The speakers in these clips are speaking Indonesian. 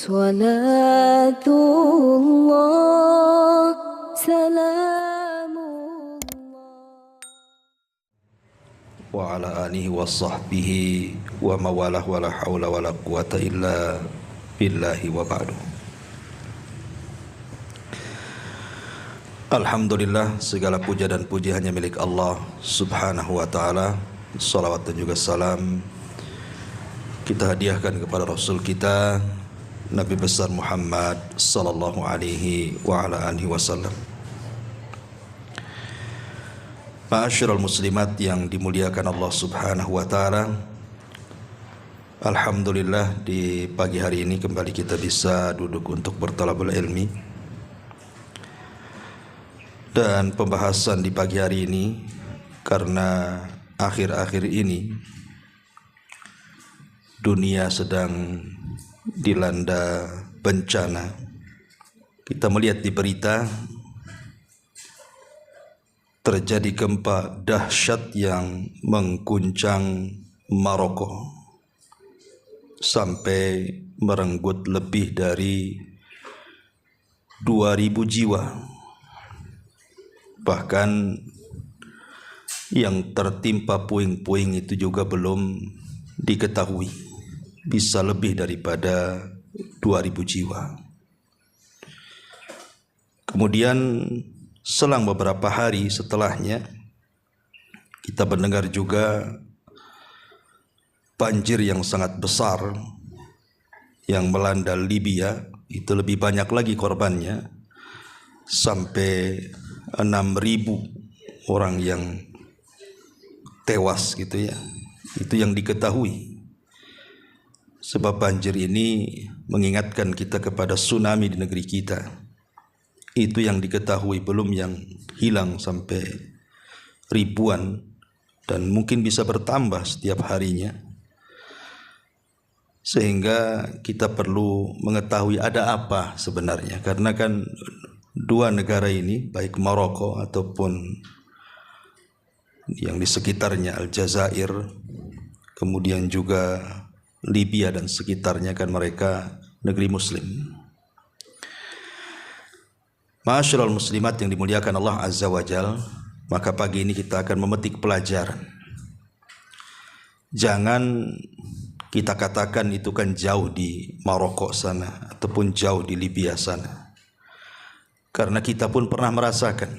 Salatullah, salamullah. Wa ala alihi wa sahbihi wa mawalah wa la hawla wa la quwata illa billahi wa ba'du. Alhamdulillah, segala puja dan puji hanya milik Allah subhanahu wa ta'ala. Salawat dan juga salam kita hadiahkan kepada Rasul kita Nabi besar Muhammad sallallahu alaihi wa ala alihi wasallam. Ma'asyiral muslimat yang dimuliakan Allah subhanahu wa ta'ala, alhamdulillah di pagi hari ini kembali kita bisa duduk untuk bertalabul ilmi. Dan pembahasan di pagi hari ini, karena akhir-akhir ini dunia sedang dilanda bencana. Kita melihat di berita terjadi gempa dahsyat yang mengguncang Maroko sampai merenggut lebih dari 2.000 jiwa. Bahkan yang tertimpa puing-puing itu juga belum diketahui, bisa lebih daripada 2.000 jiwa. Kemudian selang beberapa hari setelahnya kita mendengar juga banjir yang sangat besar yang melanda Libya. Itu lebih banyak lagi korbannya, sampai 6.000 orang yang tewas gitu ya. Itu yang diketahui. Sebab banjir ini mengingatkan kita kepada tsunami di negeri kita. Itu yang diketahui, belum yang hilang sampai ribuan, dan mungkin bisa bertambah setiap harinya. Sehingga kita perlu mengetahui ada apa sebenarnya. Karena kan dua negara ini, baik Maroko ataupun yang di sekitarnya Aljazair, kemudian juga Libya dan sekitarnya, kan mereka negeri muslim. Ma'asyiral muslimat yang dimuliakan Allah Azza wa Jal, maka pagi ini kita akan memetik pelajaran. Jangan kita katakan itu kan jauh di Maroko sana ataupun jauh di Libya sana, karena kita pun pernah merasakan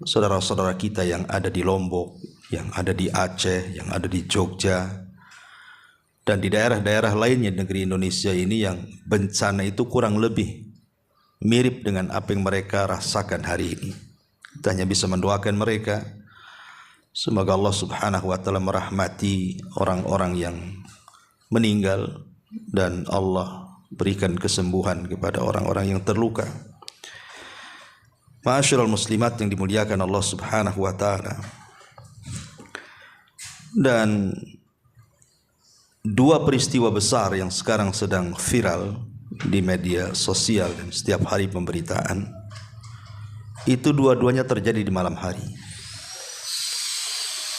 saudara-saudara kita yang ada di Lombok, yang ada di Aceh, yang ada di Jogja, dan di daerah-daerah lainnya negeri Indonesia ini yang bencana itu kurang lebih mirip dengan apa yang mereka rasakan hari ini. Kita hanya bisa mendoakan mereka, semoga Allah subhanahu wa ta'ala merahmati orang-orang yang meninggal dan Allah berikan kesembuhan kepada orang-orang yang terluka. Ma'asyiral muslimat yang dimuliakan Allah subhanahu wa ta'ala, dan dua peristiwa besar yang sekarang sedang viral di media sosial dan setiap hari pemberitaan, itu dua-duanya terjadi di malam hari.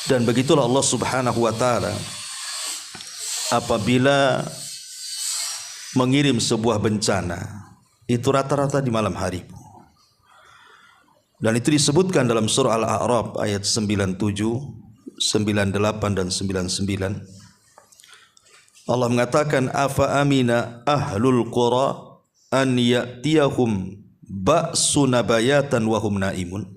Dan begitulah Allah subhanahu wa ta'ala apabila mengirim sebuah bencana, itu rata-rata di malam hari. Dan itu disebutkan dalam surah Al-A'raf ayat 97, 98 dan 99. Allah mengatakan, afa amina ahlul qura an ya'tiyahum ba'suna bayatan wa hum naimun.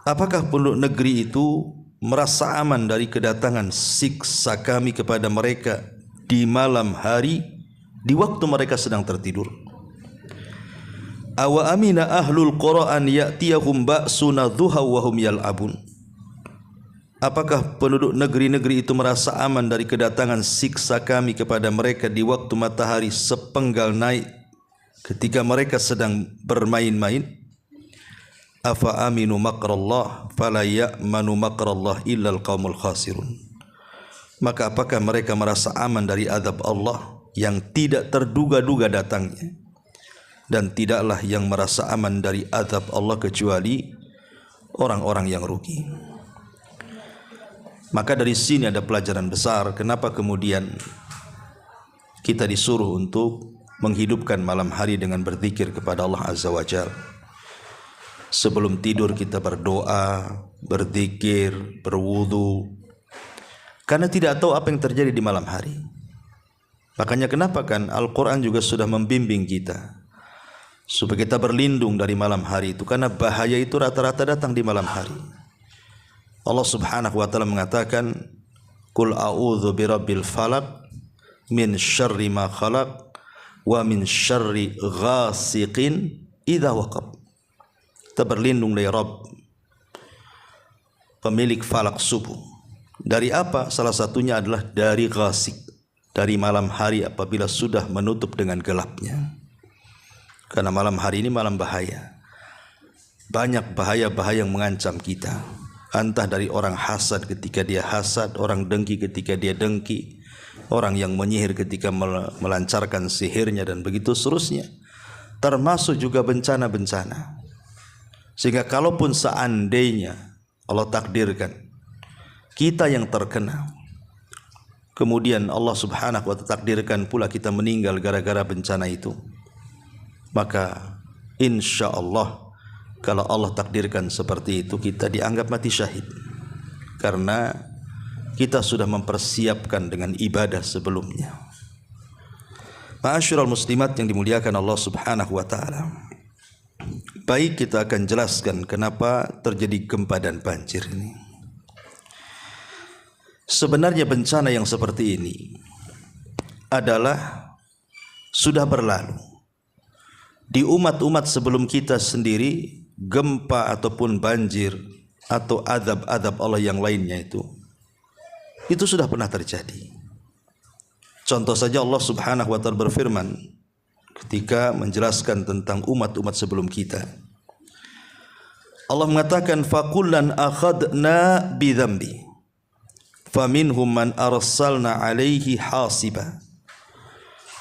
Apakah penduduk negeri itu merasa aman dari kedatangan siksa kami kepada mereka di malam hari, di waktu mereka sedang tertidur? Awa amina ahlul qura an ya'tiyahum ba'suna dhuha wa hum yal'abun. Apakah penduduk negeri-negeri itu merasa aman dari kedatangan siksa kami kepada mereka di waktu matahari sepenggal naik, ketika mereka sedang bermain-main? Afa aminu makrallah fala ya'manu makrallah illal qaumul khasirun. Maka apakah mereka merasa aman dari azab Allah yang tidak terduga-duga datangnya? Dan tidaklah yang merasa aman dari azab Allah kecuali orang-orang yang rugi. Maka dari sini ada pelajaran besar. Kenapa kemudian kita disuruh untuk menghidupkan malam hari dengan berzikir kepada Allah Azza wa Jalla. Sebelum tidur kita berdoa, berzikir, berwudu, karena tidak tahu apa yang terjadi di malam hari. Makanya kenapa kan Al-Quran juga sudah membimbing kita supaya kita berlindung dari malam hari itu, karena bahaya itu rata-rata datang di malam hari. Allah Subhanahu wa taala mengatakan, "Qul a'udzu birabbil falaq min syarri ma khalaq wa min syarri ghasiqin idza waqab." Kita berlindung dari Rabb, pemilik falak subuh. Dari apa? Salah satunya adalah dari ghasik, dari malam hari apabila sudah menutup dengan gelapnya. Karena malam hari ini malam bahaya. Banyak bahaya-bahaya yang mengancam kita. Entah dari orang hasad ketika dia hasad, orang dengki ketika dia dengki, orang yang menyihir ketika melancarkan sihirnya, dan begitu seterusnya. Termasuk juga bencana-bencana. Sehingga kalaupun seandainya Allah takdirkan kita yang terkena, kemudian Allah Subhanahu wa ta'ala takdirkan pula kita meninggal gara-gara bencana itu, maka insya Allah kalau Allah takdirkan seperti itu, kita dianggap mati syahid, karena kita sudah mempersiapkan dengan ibadah sebelumnya. Ma'asyiral muslimat yang dimuliakan Allah Subhanahu wa ta'ala, baik, kita akan jelaskan kenapa terjadi gempa dan banjir ini. Sebenarnya bencana yang seperti ini adalah sudah berlalu. Di umat-umat sebelum kita sendiri, gempa ataupun banjir atau azab-azab Allah yang lainnya itu sudah pernah terjadi. Contoh saja Allah Subhanahu wa ta'ala berfirman ketika menjelaskan tentang umat-umat sebelum kita. Allah mengatakan, fakullan akhadna bidhambi faminhum man arsalna alaihi hasiba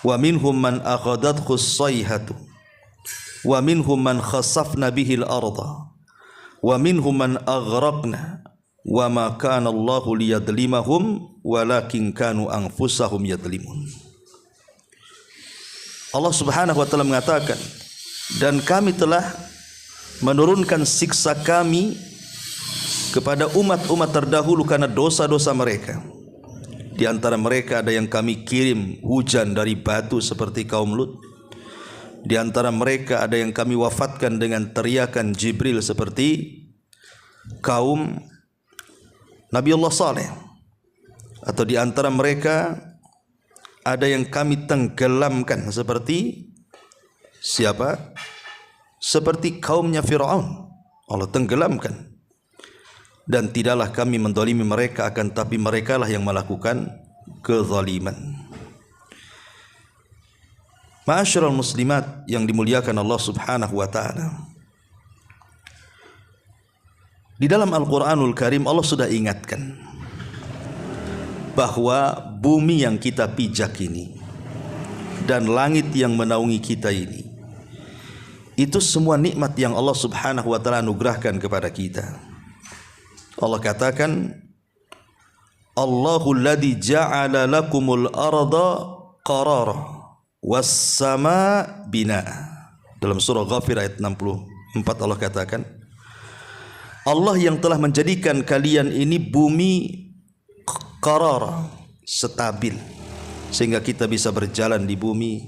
wa minhum man akhadathu as-sayhatu wa minhum man khasafna bihi al-arda wa minhum man aghraqna wa ma kana Allahu liyadlimahum walakin kanu anfusahum yadlimun. Allah Subhanahu wa ta'ala mengatakan, dan kami telah menurunkan siksa kami kepada umat-umat terdahulu karena dosa-dosa mereka. Di antara mereka ada yang kami kirim hujan dari batu seperti kaum Lut. Di antara mereka ada yang kami wafatkan dengan teriakan Jibril seperti kaum Nabi Allah Saleh. Atau di antara mereka ada yang kami tenggelamkan seperti siapa? Seperti kaumnya Fir'aun. Allah tenggelamkan. Dan tidaklah kami mendolimi mereka, akan tapi merekalah yang melakukan kezaliman. Ma'asyiral muslimat yang dimuliakan Allah Subhanahu wa ta'ala, di dalam Al-Quranul Karim Allah sudah ingatkan bahwa bumi yang kita pijak ini dan langit yang menaungi kita ini, itu semua nikmat yang Allah Subhanahu wa ta'ala anugerahkan kepada kita. Allah katakan, Allahul ladzi ja'ala lakumul arda qarara was sama bina'a. Dalam surah Ghafir ayat 64 Allah katakan, Allah yang telah menjadikan kalian ini bumi qarara, stabil, sehingga kita bisa berjalan di bumi,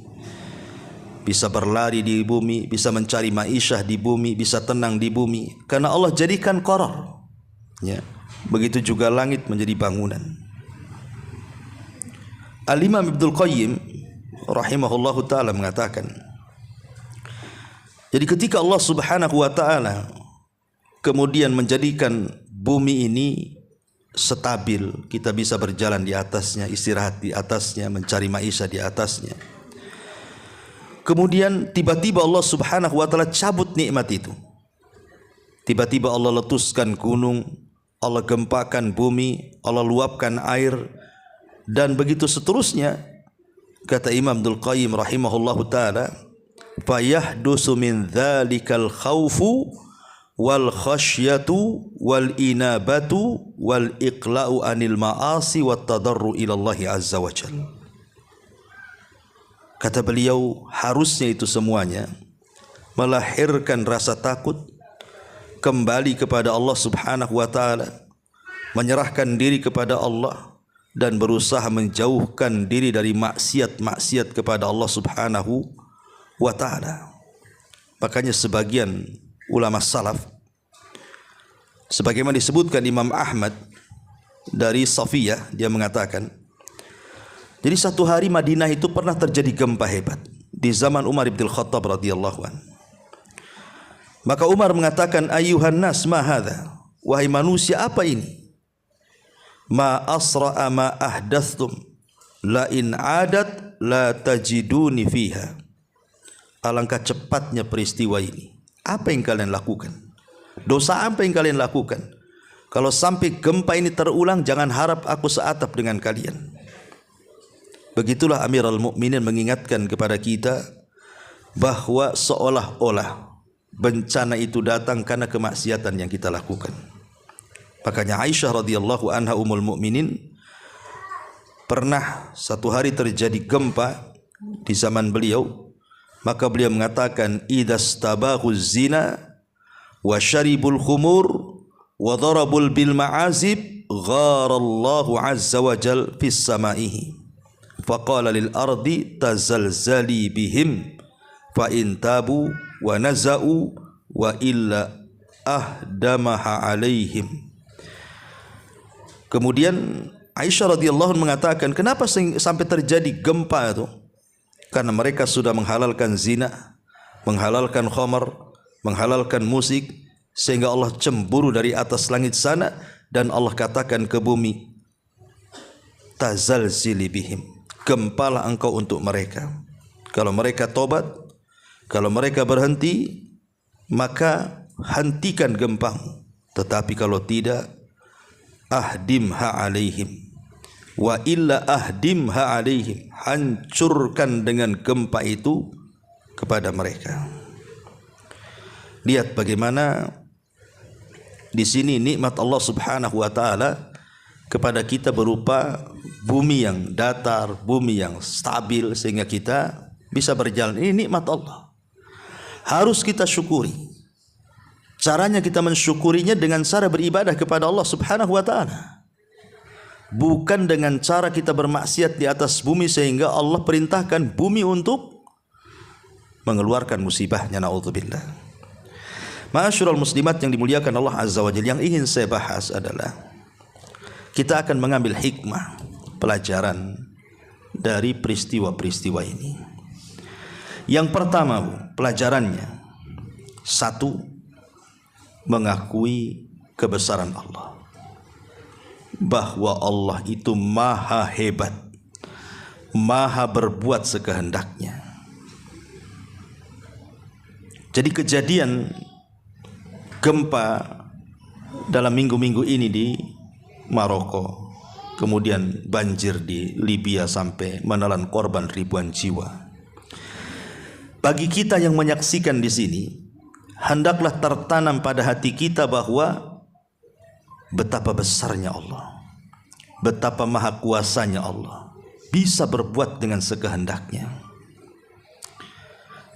bisa berlari di bumi, bisa mencari ma'isyah di bumi, bisa tenang di bumi, karena Allah jadikan qarar. Ya, begitu juga langit menjadi bangunan. Al-Imam Ibnul Qayyim rahimahullahu ta'ala mengatakan, jadi ketika Allah Subhanahu wa ta'ala kemudian menjadikan bumi ini stabil, kita bisa berjalan di atasnya, istirahat di atasnya, mencari maisha di atasnya, kemudian tiba-tiba Allah Subhanahu wa ta'ala cabut nikmat itu. Tiba-tiba Allah letuskan gunung, Allah gempakan bumi, Allah luapkan air, dan begitu seterusnya. Kata Imam Ibnul Qayyim rahimahullahu ta'ala, fayahdusu min dhalikal khawfu wal khasyatu wal inabatu wal iqla'u anil ma'asi wat tadarru ila Allah azza wa jalla. Kata beliau, harusnya itu semuanya melahirkan rasa takut, kembali kepada Allah Subhanahu wa taala, menyerahkan diri kepada Allah dan berusaha menjauhkan diri dari maksiat-maksiat kepada Allah Subhanahu wa taala. Makanya sebagian ulama salaf, sebagaimana disebutkan Imam Ahmad dari Safiyah, dia mengatakan, jadi satu hari Madinah itu pernah terjadi gempa hebat di zaman Umar bin Khattab radhiyallahu anhu. Maka Umar mengatakan, ayuhan nas ma hadza, wahai manusia, apa ini? Ma asra'a ma ahdatstum, la in adat la tajiduni fiha. Alangkah cepatnya peristiwa ini. Apa yang kalian lakukan? Dosa apa yang kalian lakukan? Kalau sampai gempa ini terulang, jangan harap aku seatap dengan kalian. Begitulah Amirul Mukminin mengingatkan kepada kita bahwa seolah-olah bencana itu datang karena kemaksiatan yang kita lakukan. Makanya Aisyah radhiyallahu anha ummul mukminin, pernah satu hari terjadi gempa di zaman beliau, maka beliau mengatakan, idastabahu zina wa syaribul khumur wa darabul bil ma'azib gharallahu azza wa jal fis samaihi faqala lil ardi tazalzali bihim fa in tabu wa naza'u wa illa ahdamaha alaihim. Kemudian Aisyah radhiyallahu anha mengatakan, kenapa sampai terjadi gempa itu? Karena mereka sudah menghalalkan zina, menghalalkan khamar, menghalalkan musik, sehingga Allah cemburu dari atas langit sana dan Allah katakan ke bumi, tazalzili bihim, gempalah engkau untuk mereka. Kalau mereka tobat, kalau mereka berhenti, maka hentikan gempamu. Tetapi kalau tidak, ahdimha alaihim, wa illa ahdimha alaihim, hancurkan dengan gempa itu kepada mereka. Lihat bagaimana di sini nikmat Allah Subhanahu wa taala kepada kita berupa bumi yang datar, bumi yang stabil sehingga kita bisa berjalan. Ini nikmat Allah. Harus kita syukuri. Caranya kita mensyukurinya dengan cara beribadah kepada Allah Subhanahu wa taala. Bukan dengan cara kita bermaksiat di atas bumi sehingga Allah perintahkan bumi untuk mengeluarkan musibahnya, naudzubillah. Ma'asyiral muslimat yang dimuliakan Allah Azza wa Jalla, yang ingin saya bahas adalah kita akan mengambil hikmah, pelajaran dari peristiwa-peristiwa ini. Yang pertama, pelajarannya, satu, mengakui kebesaran Allah, bahwa Allah itu maha hebat, maha berbuat sekehendaknya. Jadi kejadian gempa dalam minggu-minggu ini di Maroko, kemudian banjir di Libya sampai menelan korban ribuan jiwa. Bagi kita yang menyaksikan di sini, hendaklah tertanam pada hati kita bahwa betapa besarnya Allah, betapa maha kuasanya Allah, bisa berbuat dengan sekehendaknya.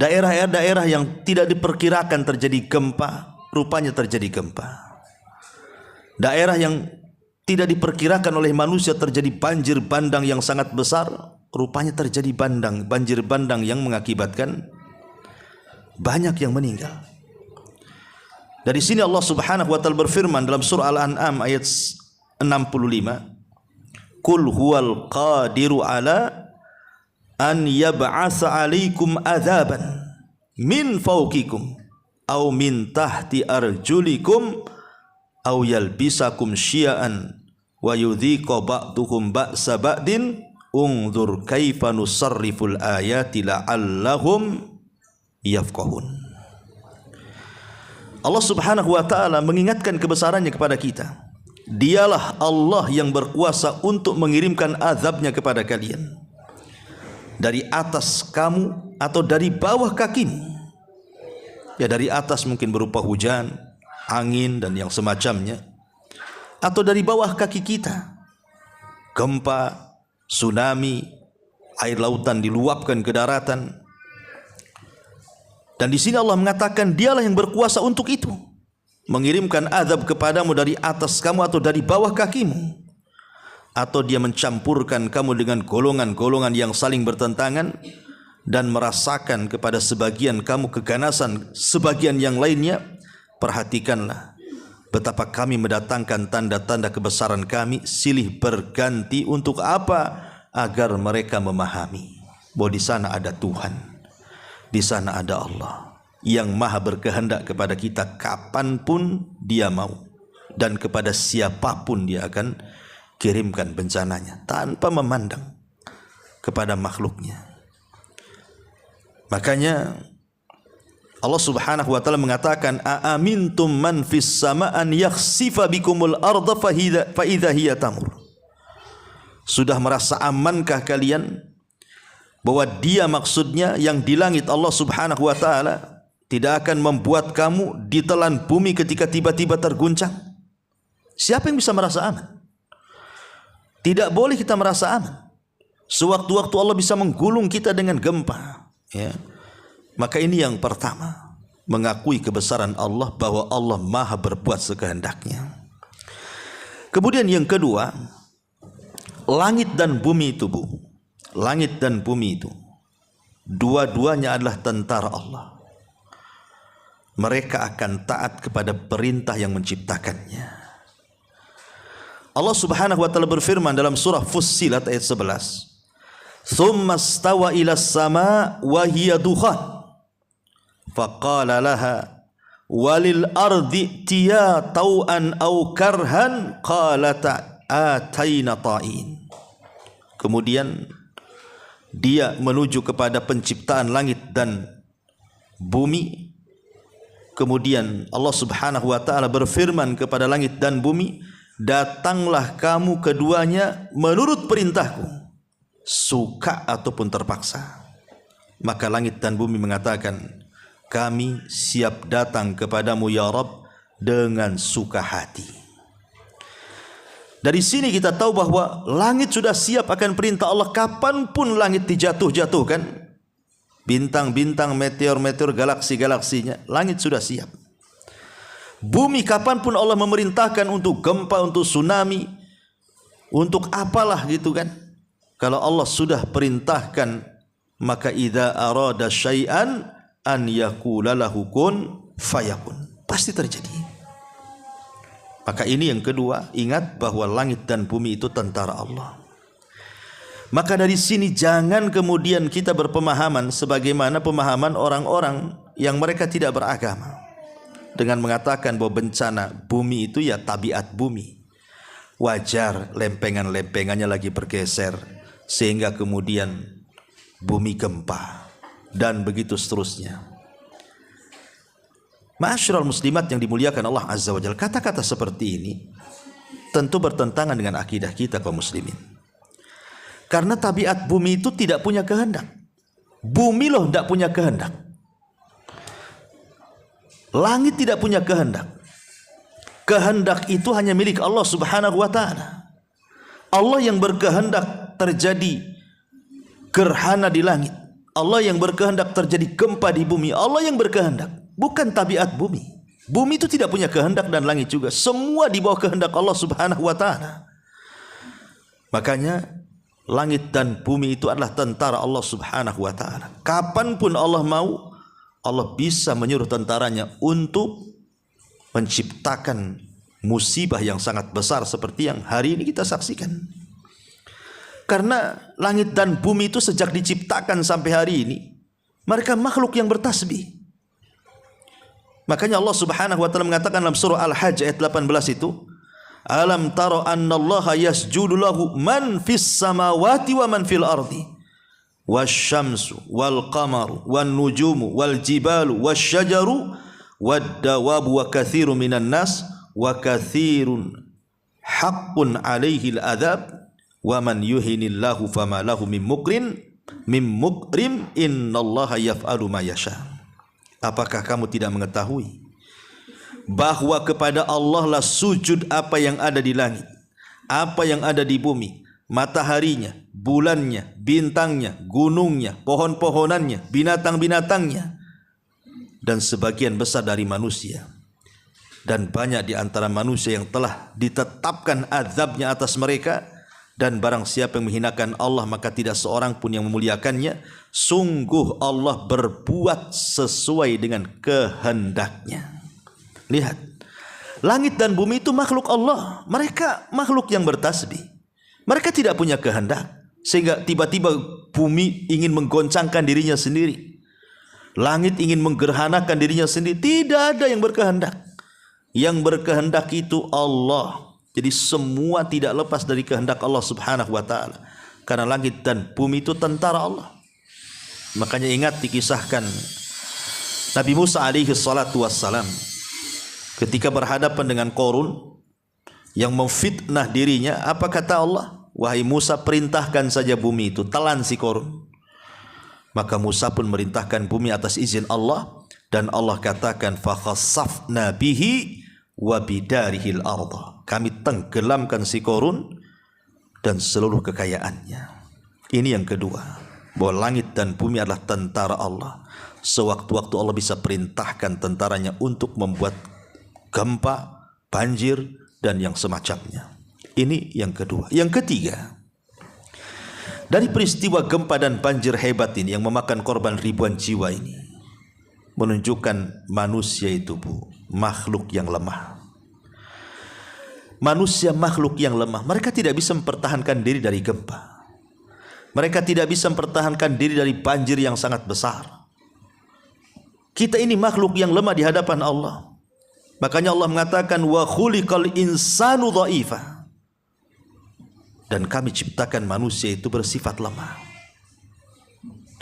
Daerah-daerah yang tidak diperkirakan terjadi gempa, rupanya terjadi gempa. Daerah yang tidak diperkirakan oleh manusia terjadi banjir bandang yang sangat besar, rupanya terjadi banjir bandang yang mengakibatkan banyak yang meninggal. Dari sini Allah Subhanahu wa taala berfirman dalam surah Al-An'am ayat 65, Qul huwal qadiru ala an yab'atsa 'alaikum adzaban min fawqikum aw min tahti arjulikum aw yalbisakum syia'an wa yudhiqa ba'dukum ba'sa ba'din unzur kaifa nusarriful ayati la'allahum yafqahun. Allah Subhanahu wa taala mengingatkan kebesarannya kepada kita. Dialah Allah yang berkuasa untuk mengirimkan azabnya kepada kalian dari atas kamu atau dari bawah kakimu. Ya, dari atas mungkin berupa hujan, angin dan yang semacamnya, atau dari bawah kaki kita, gempa, tsunami, air lautan diluapkan ke daratan. Dan di sini Allah mengatakan dialah yang berkuasa untuk itu, mengirimkan azab kepadamu dari atas kamu atau dari bawah kakimu, atau dia mencampurkan kamu dengan golongan-golongan yang saling bertentangan dan merasakan kepada sebagian kamu keganasan sebagian yang lainnya. Perhatikanlah betapa kami mendatangkan tanda-tanda kebesaran kami silih berganti untuk apa? Agar mereka memahami bahwa di sana ada Tuhan, di sana ada Allah yang maha berkehendak kepada kita kapanpun dia mau, dan kepada siapapun dia akan kirimkan bencananya tanpa memandang kepada makhluknya. Makanya Allah Subhanahu wa taala mengatakan, "Aamintum man fis sama an yakhsifa bikumul arda fa idza hiya tamur." Sudah merasa amankah kalian bahwa dia maksudnya yang di langit Allah Subhanahu wa taala tidak akan membuat kamu ditelan bumi ketika tiba-tiba terguncang? Siapa yang bisa merasa aman? Tidak boleh kita merasa aman. Sewaktu-waktu Allah bisa menggulung kita dengan gempa, ya. Maka ini yang pertama, mengakui kebesaran Allah bahwa Allah maha berbuat sekehendaknya. Kemudian yang kedua, langit dan bumi itu, Bu, langit dan bumi itu dua-duanya adalah tentara Allah. Mereka akan taat kepada perintah yang menciptakannya. Allah Subhanahu wa taala berfirman dalam surah Fussilat ayat 11, "Tsumma stawa ila as-sama' wa hiya dukhan faqala laha walil ardi tiya tau'an aw karhan qalata ataina ta'in." Kemudian dia menuju kepada penciptaan langit dan bumi. Kemudian Allah Subhanahu wa taala berfirman kepada langit dan bumi, "Datanglah kamu keduanya menurut perintahku, suka ataupun terpaksa." Maka langit dan bumi mengatakan, "Kami siap datang kepadamu ya Rabb dengan suka hati." Dari sini kita tahu bahwa langit sudah siap akan perintah Allah. Kapanpun langit dijatuh-jatuhkan, bintang-bintang, meteor-meteor, galaksi-galaksinya, langit sudah siap. Bumi kapanpun Allah memerintahkan untuk gempa, untuk tsunami, untuk apalah gitu kan. Kalau Allah sudah perintahkan, maka idza arada syai'an an yaqula lahu kun fayakun, pasti terjadi. Maka ini yang kedua, ingat bahwa langit dan bumi itu tentara Allah. Maka dari sini jangan kemudian kita berpemahaman sebagaimana pemahaman orang-orang yang mereka tidak beragama, dengan mengatakan bahwa bencana bumi itu ya tabiat bumi. Wajar lempengan-lempengannya lagi bergeser sehingga kemudian bumi gempa dan begitu seterusnya. Ma'asyiral muslimat yang dimuliakan Allah Azza wa Jalla, kata-kata seperti ini tentu bertentangan dengan akidah kita kaum muslimin. Karena tabiat bumi itu tidak punya kehendak. Bumi loh tidak punya kehendak. Langit tidak punya kehendak. Kehendak itu hanya milik Allah Subhanahu wa taala. Allah yang berkehendak terjadi gerhana di langit. Allah yang berkehendak terjadi gempa di bumi. Allah yang berkehendak, bukan tabiat bumi. Bumi itu tidak punya kehendak dan langit juga. Semua di bawah kehendak Allah Subhanahu wa taala. Makanya langit dan bumi itu adalah tentara Allah Subhanahu wa taala. Kapanpun Allah mau, Allah bisa menyuruh tentaranya untuk menciptakan musibah yang sangat besar seperti yang hari ini kita saksikan. Karena langit dan bumi itu sejak diciptakan sampai hari ini, mereka makhluk yang bertasbih. Makanya Allah Subhanahu wa taala mengatakan dalam surah Al-Hajj ayat 18 itu, "Alam tara annallaha yasjudu lahu man fis samawati wa man fil ardi wasyamsu wal qamaru wan nujumu wal jibalu wasyajaru wad dawabu wa katsirun minan nas wa katsirun haqqun 'alaihi al-adzab wa man yuhinillahu fama lahu mim mukrim innallaha yaf'alu ma yasha." Apakah kamu tidak mengetahui bahwa kepada Allah lah sujud apa yang ada di langit, apa yang ada di bumi, mataharinya, bulannya, bintangnya, gunungnya, pohon-pohonannya, binatang-binatangnya, dan sebagian besar dari manusia. Dan banyak di antara manusia yang telah ditetapkan azabnya atas mereka. Dan barang siapa yang menghinakan Allah, maka tidak seorang pun yang memuliakannya. Sungguh Allah berbuat sesuai dengan kehendaknya. Lihat, langit dan bumi itu makhluk Allah. Mereka makhluk yang bertasbih. Mereka tidak punya kehendak, sehingga tiba-tiba bumi ingin menggoncangkan dirinya sendiri, langit ingin menggerhanakan dirinya sendiri. Tidak ada yang berkehendak. Yang berkehendak itu Allah. Jadi semua tidak lepas dari kehendak Allah subhanahu wa ta'ala. Karena langit dan bumi itu tentara Allah. Makanya ingat dikisahkan Nabi Musa alaihi salatu wassalam ketika berhadapan dengan Qarun yang memfitnah dirinya. Apa kata Allah? Wahai Musa, perintahkan saja bumi itu, telan si Qarun. Maka Musa pun merintahkan bumi atas izin Allah. Dan Allah katakan, fakhassafna bihi wa bidarihil arda. Kami tenggelamkan si Qarun dan seluruh kekayaannya. Ini yang kedua, bahwa langit dan bumi adalah tentara Allah. Sewaktu-waktu Allah bisa perintahkan tentaranya untuk membuat gempa, banjir, dan yang semacamnya. Ini yang kedua. Yang ketiga, dari peristiwa gempa dan banjir hebat ini yang memakan korban ribuan jiwa ini, menunjukkan manusia itu makhluk yang lemah. Manusia makhluk yang lemah. Mereka tidak bisa mempertahankan diri dari gempa. Mereka tidak bisa mempertahankan diri dari banjir yang sangat besar. Kita ini makhluk yang lemah di hadapan Allah. Makanya Allah mengatakan, wa khuliqal insanu dha'ifa. Dan kami ciptakan manusia itu bersifat lemah.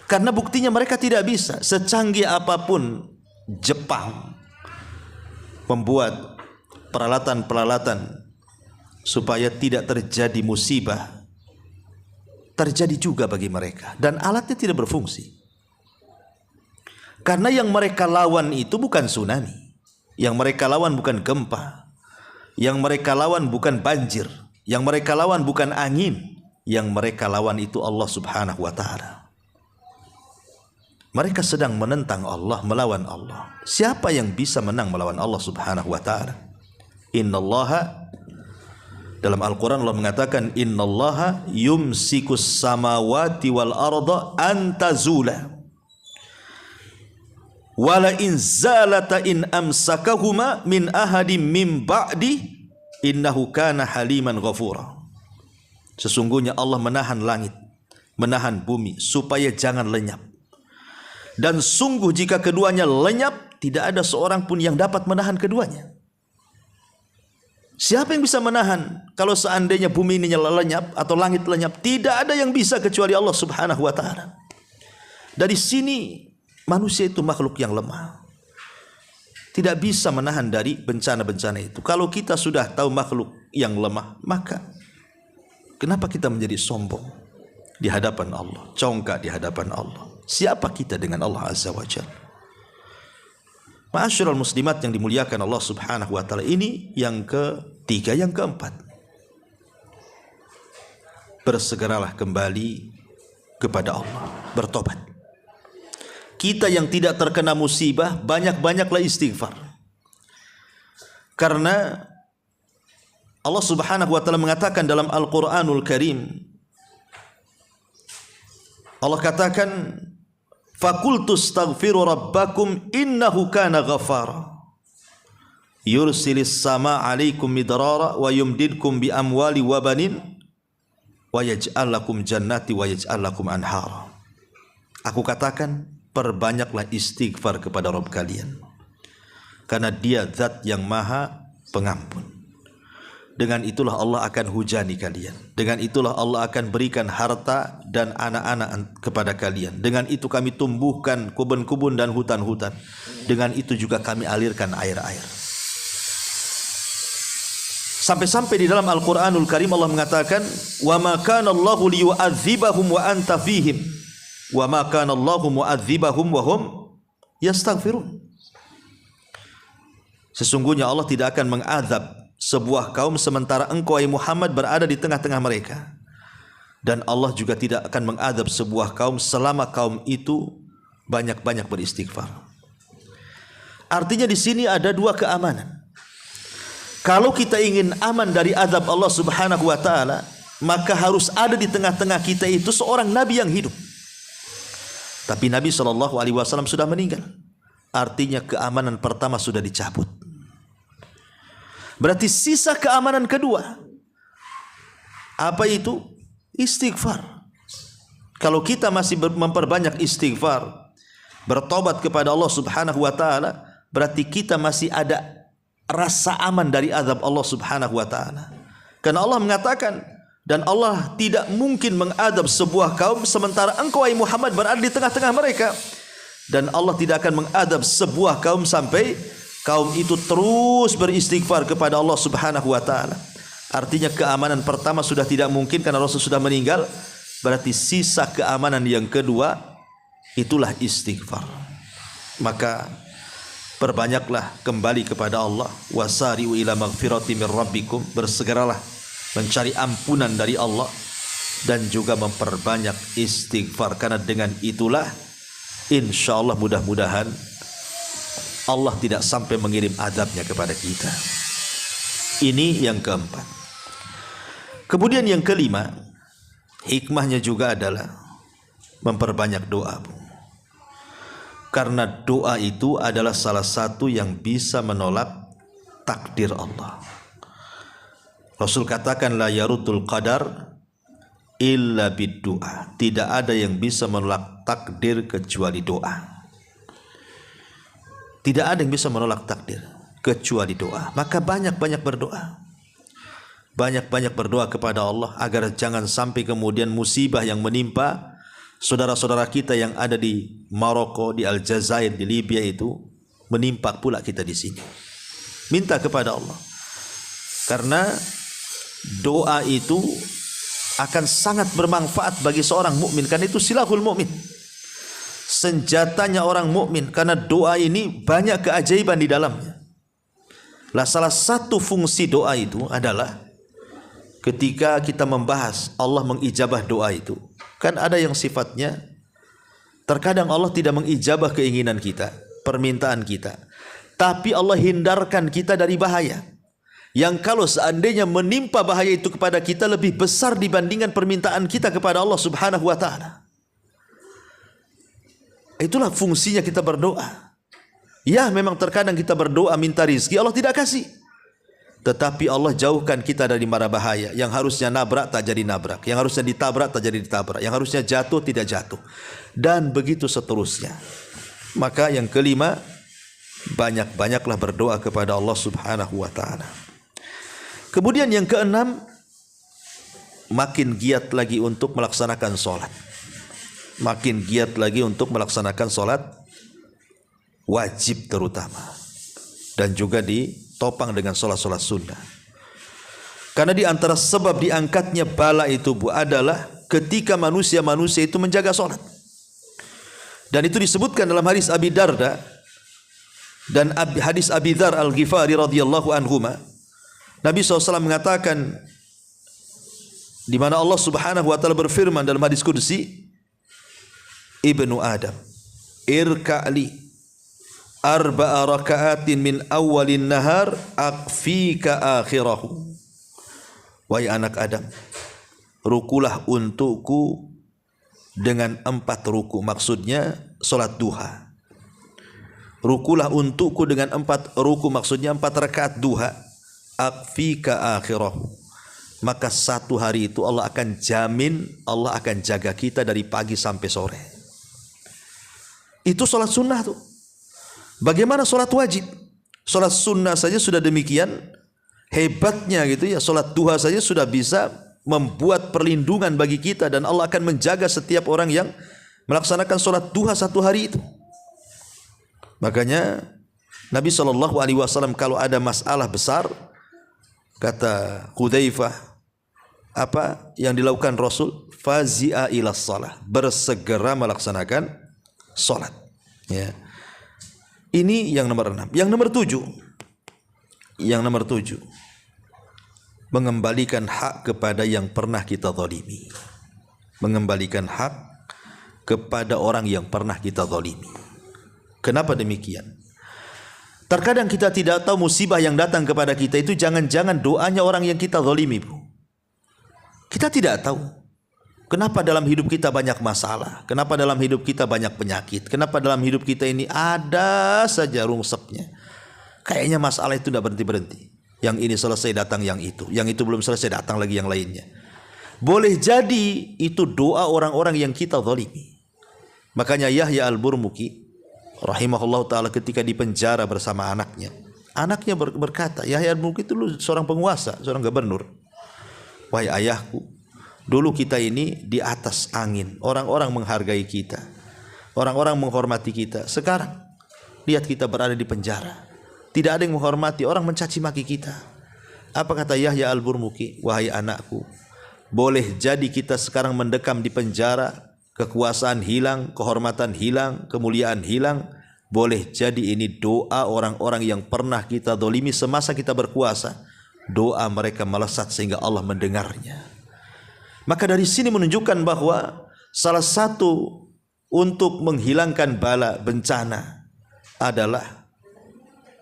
Karena buktinya mereka tidak bisa. Secanggih apapun Jepang membuat peralatan-peralatan supaya tidak terjadi musibah, terjadi juga bagi mereka. Dan alatnya tidak berfungsi. Karena yang mereka lawan itu bukan tsunami. Yang mereka lawan bukan gempa. Yang mereka lawan bukan banjir. Yang mereka lawan bukan angin. Yang mereka lawan itu Allah subhanahu wa ta'ala. Mereka sedang menentang Allah, melawan Allah. Siapa yang bisa menang melawan Allah subhanahu wa ta'ala? Innallaha, dalam Al-Quran Allah mengatakan, innallaha yumsikus samawati wal arda antazula wala in zalata in amsakahuma min ahadim min ba'di innahu kana haliman ghafura. Sesungguhnya Allah menahan langit, menahan bumi supaya jangan lenyap. Dan sungguh jika keduanya lenyap, tidak ada seorang pun yang dapat menahan keduanya. Siapa yang bisa menahan kalau seandainya bumi ini lenyap atau langit lenyap? Tidak ada yang bisa kecuali Allah subhanahu wa ta'ala. Dari sini manusia itu makhluk yang lemah, tidak bisa menahan dari bencana-bencana itu. Kalau kita sudah tahu makhluk yang lemah, maka kenapa kita menjadi sombong di hadapan Allah, congkak di hadapan Allah? Siapa kita dengan Allah azza wa jalla? Ma'asyiral muslimat yang dimuliakan Allah subhanahu wa ta'ala. Ini yang ketiga. Yang keempat, bersegeralah kembali kepada Allah, bertobat. Kita yang tidak terkena musibah, banyak-banyaklah istighfar. Karena Allah subhanahu wa ta'ala mengatakan dalam Al-Quranul Karim, Allah katakan, fakultu astaghfiru rabbakum innahu kana ghafara yursilis sama alaikum midrara wa yumdidkum bi amwali wa banin wa yaj'al lakum jannati wa yaj'al lakum anhara. Aku katakan, perbanyaklah istighfar kepada Rabb kalian, karena Dia zat yang maha pengampun. Dengan itulah Allah akan hujani kalian. Dengan itulah Allah akan berikan harta dan anak-anak kepada kalian. Dengan itu kami tumbuhkan kebun-kebun dan hutan-hutan. Dengan itu juga kami alirkan air-air. Sampai-sampai di dalam Al-Quranul Karim Allah mengatakan, wa ma kana Allahu liyu'adzibahum wa anta fihim wa ma kana Allahu mu'adzibahum wa hum yastaghfirun. Sesungguhnya Allah tidak akan mengazab sebuah kaum sementara engkau, Muhammad, berada di tengah-tengah mereka. Dan Allah juga tidak akan mengadab sebuah kaum selama kaum itu banyak-banyak beristighfar. Artinya di sini ada dua keamanan. Kalau kita ingin aman dari azab Allah Subhanahu wa taala, maka harus ada di tengah-tengah kita itu seorang nabi yang hidup. Tapi Nabi SAW sudah meninggal. Artinya keamanan pertama sudah dicabut. Berarti sisa keamanan kedua. Apa itu? Istighfar. Kalau kita masih memperbanyak istighfar, bertobat kepada Allah Subhanahu wa taala, berarti kita masih ada rasa aman dari azab Allah Subhanahu wa taala. Karena Allah mengatakan, dan Allah tidak mungkin mengadab sebuah kaum sementara engkau wahai Muhammad berada di tengah-tengah mereka. Dan Allah tidak akan mengadab sebuah kaum sampai kaum itu terus beristighfar kepada Allah Subhanahu wa taala. Artinya keamanan pertama sudah tidak mungkin karena Rasul sudah meninggal. Berarti sisa keamanan yang kedua itulah istighfar. Maka perbanyaklah kembali kepada Allah. Wasari'u ila maghfirati min rabbikum. Bersegeralah mencari ampunan dari Allah. Dan juga memperbanyak istighfar. Karena dengan itulah insya Allah mudah-mudahan Allah tidak sampai mengirim adabnya kepada kita. Ini yang keempat. Kemudian yang kelima, hikmahnya juga adalah memperbanyak doa. Karena doa itu adalah salah satu yang bisa menolak takdir Allah. Rasul katakan la yarutul qadar illa bid-du'a. Tidak ada yang bisa menolak takdir kecuali doa. Tidak ada yang bisa menolak takdir kecuali doa. Maka banyak-banyak berdoa. Banyak-banyak berdoa kepada Allah agar jangan sampai kemudian musibah yang menimpa saudara-saudara kita yang ada di Maroko, di Aljazair, di Libya itu menimpa pula kita di sini. Minta kepada Allah. Karena doa itu akan sangat bermanfaat bagi seorang mukmin, karena itu silahul mukmin. Senjatanya orang mukmin, karena doa ini banyak keajaiban di dalamnya. Lah salah satu fungsi doa itu adalah ketika kita membahas Allah mengijabah doa itu, kan ada yang sifatnya terkadang Allah tidak mengijabah keinginan kita, permintaan kita, tapi Allah hindarkan kita dari bahaya yang kalau seandainya menimpa bahaya itu kepada kita lebih besar dibandingkan permintaan kita kepada Allah Subhanahu wa taala. Itulah fungsinya kita berdoa. Ya, memang terkadang kita berdoa minta rizki, Allah tidak kasih. Tetapi Allah jauhkan kita dari mara bahaya. Yang harusnya nabrak tak jadi nabrak, yang harusnya ditabrak tak jadi ditabrak, yang harusnya jatuh tidak jatuh, dan begitu seterusnya. Maka yang kelima, banyak-banyaklah berdoa kepada Allah Subhanahu wa ta'ala. Kemudian yang keenam, makin giat lagi untuk melaksanakan sholat. Makin giat lagi untuk melaksanakan sholat wajib terutama, dan juga ditopang dengan sholat-sholat sunnah. Karena di antara sebab diangkatnya bala itu adalah ketika manusia-manusia itu menjaga sholat. Dan itu disebutkan dalam hadis Abi Darda dan hadis Abi Dzar Al-Ghifari radhiyallahu anhuma. Nabi SAW mengatakan, di mana Allah Subhanahu wa taala berfirman dalam hadis qudsi, Ibnu Adam, irka'li arba'a raka'atin min awalin nahar akfika akhirahu. Wahai anak Adam, rukulah untukku dengan 4 ruku, maksudnya solat duha. Rukulah untukku dengan 4 ruku, maksudnya 4 rakaat duha. Akfika akhirahu. Maka 1 hari itu Allah akan jamin, Allah akan jaga kita dari pagi sampai sore. Itu solat sunnah tuh. Bagaimana solat wajib? Solat sunnah saja sudah demikian hebatnya gitu ya. Solat duha saja sudah bisa membuat perlindungan bagi kita, dan Allah akan menjaga setiap orang yang melaksanakan solat duha 1 hari itu. Makanya Nabi SAW kalau ada masalah besar, kata Hudzaifah, apa yang dilakukan Rasul? Fazi'a ila shalah, bersegera melaksanakan salat. Ya. Ini yang nomor 6. Yang nomor 7. Yang nomor 7. Mengembalikan hak kepada yang pernah kita zalimi. mengembalikan hak kepada orang yang pernah kita zalimi. Kenapa demikian? Terkadang kita tidak tahu musibah yang datang kepada kita itu jangan-jangan doanya orang yang kita zalimi, Bu. Kita tidak tahu. Kenapa dalam hidup kita banyak masalah? Kenapa dalam hidup kita banyak penyakit? Kenapa dalam hidup kita ini ada saja rungsepnya? Kayaknya masalah itu tidak berhenti-berhenti. Yang ini selesai datang yang itu belum selesai datang lagi yang lainnya. Boleh jadi itu doa orang-orang yang kita zalimi. Makanya Yahya Al-Burmuki rahimahullah ta'ala ketika di penjara bersama anaknya berkata, Yahya Al-Burmuki itu seorang penguasa, seorang gubernur. Wahai ayahku, dulu kita ini di atas angin, orang-orang menghargai kita, orang-orang menghormati kita. Sekarang lihat kita berada di penjara, tidak ada yang menghormati, orang mencaci maki kita. Apa kata Yahya Al-Burmuki? Wahai anakku, boleh jadi kita sekarang mendekam di penjara, kekuasaan hilang, kehormatan hilang, kemuliaan hilang. Boleh jadi ini doa orang-orang yang pernah kita zalimi semasa kita berkuasa. Doa mereka melesat sehingga Allah mendengarnya. Maka dari sini menunjukkan bahwa salah satu untuk menghilangkan bala bencana adalah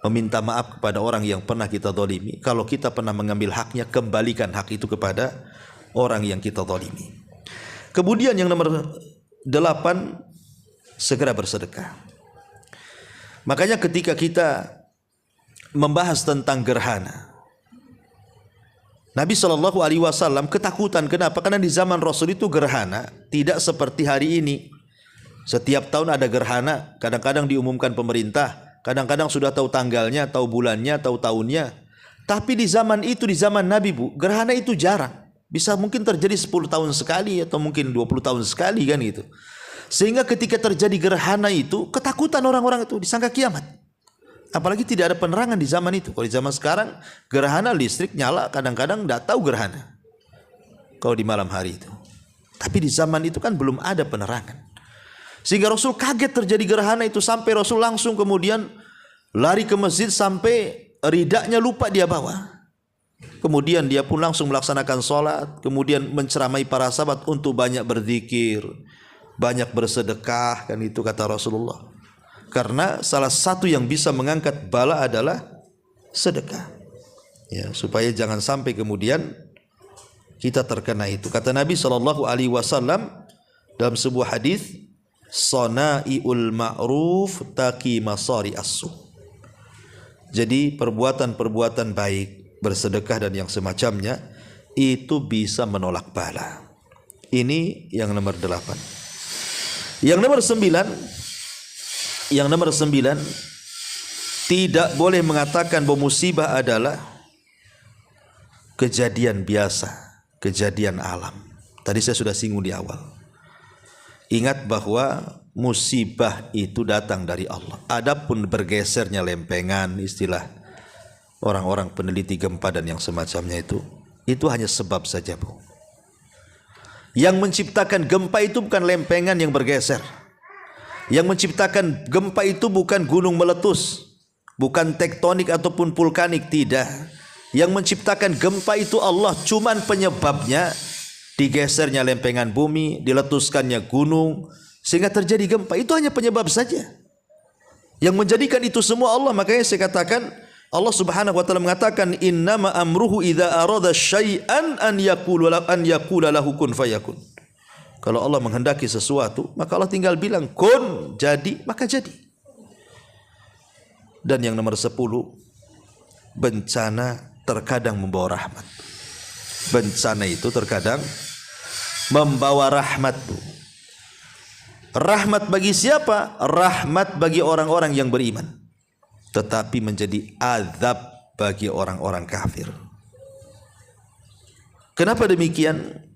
meminta maaf kepada orang yang pernah kita zalimi. Kalau kita pernah mengambil haknya, kembalikan hak itu kepada orang yang kita zalimi. Kemudian yang nomor 8, segera bersedekah. Makanya ketika kita membahas tentang gerhana, Nabi SAW ketakutan. Kenapa? Karena di zaman Rasul itu gerhana tidak seperti hari ini. Setiap tahun ada gerhana, kadang-kadang diumumkan pemerintah, kadang-kadang sudah tahu tanggalnya, tahu bulannya, tahu tahunnya. Tapi di zaman itu, di zaman Nabi, Bu, gerhana itu jarang. Bisa mungkin terjadi 10 tahun sekali atau mungkin 20 tahun sekali kan gitu. Sehingga ketika terjadi gerhana itu, ketakutan orang-orang itu, disangka kiamat. Apalagi tidak ada penerangan di zaman itu. Kalau di zaman sekarang gerhana listrik nyala, kadang-kadang tidak tahu gerhana kalau di malam hari itu. Tapi di zaman itu kan belum ada penerangan. Sehingga Rasul kaget terjadi gerhana itu, sampai Rasul langsung kemudian lari ke masjid sampai ridaknya lupa dia bawa. Kemudian dia pun langsung melaksanakan sholat, kemudian menceramai para sahabat untuk banyak berzikir, banyak bersedekah, kan itu kata Rasulullah. Karena salah satu yang bisa mengangkat bala adalah sedekah. Ya, supaya jangan sampai kemudian kita terkena itu. Kata Nabi SAW dalam sebuah hadis, "Sana'iul ma'ruf taqi masari as-su." Jadi perbuatan-perbuatan baik, bersedekah dan yang semacamnya itu bisa menolak bala. Ini yang nomor 8. Yang nomor 9, tidak boleh mengatakan bahwa musibah adalah kejadian biasa, kejadian alam. Tadi saya sudah singgung di awal. Ingat bahwa musibah itu datang dari Allah. Adapun bergesernya lempengan, istilah orang-orang peneliti gempa dan yang semacamnya itu hanya sebab saja, Bu. Yang menciptakan gempa itu bukan lempengan yang bergeser. Yang menciptakan gempa itu bukan gunung meletus, bukan tektonik ataupun vulkanik, tidak. Yang menciptakan gempa itu Allah, cuman penyebabnya digesernya lempengan bumi, diletuskannya gunung, sehingga terjadi gempa. Itu hanya penyebab saja. Yang menjadikan itu semua Allah. Makanya saya katakan, Allah Subhanahu wa taala mengatakan, innama amruhu idza arada syai'an an yaqula lahu kun fayakun. Kalau Allah menghendaki sesuatu, maka Allah tinggal bilang kun, jadi, maka jadi. Dan yang nomor 10, bencana terkadang membawa rahmat. Bencana itu terkadang membawa rahmat. Rahmat bagi siapa? Rahmat bagi orang-orang yang beriman. Tetapi menjadi azab bagi orang-orang kafir. Kenapa demikian?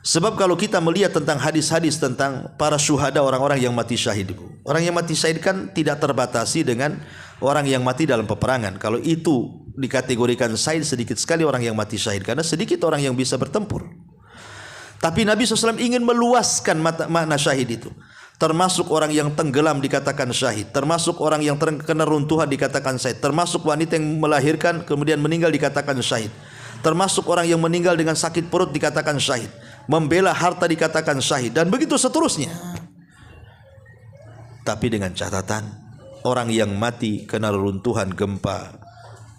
Sebab kalau kita melihat tentang hadis-hadis tentang para syuhada, orang-orang yang mati syahid, orang yang mati syahid kan tidak terbatasi dengan orang yang mati dalam peperangan. Kalau itu dikategorikan syahid, sedikit sekali orang yang mati syahid, karena sedikit orang yang bisa bertempur. Tapi Nabi SAW ingin meluaskan makna syahid itu. Termasuk orang yang tenggelam dikatakan syahid, termasuk orang yang terkena runtuhan dikatakan syahid, termasuk wanita yang melahirkan kemudian meninggal dikatakan syahid, termasuk orang yang meninggal dengan sakit perut dikatakan syahid. membela harta dikatakan syahid, dan begitu seterusnya. Tapi dengan catatan, orang yang mati kena reruntuhan gempa,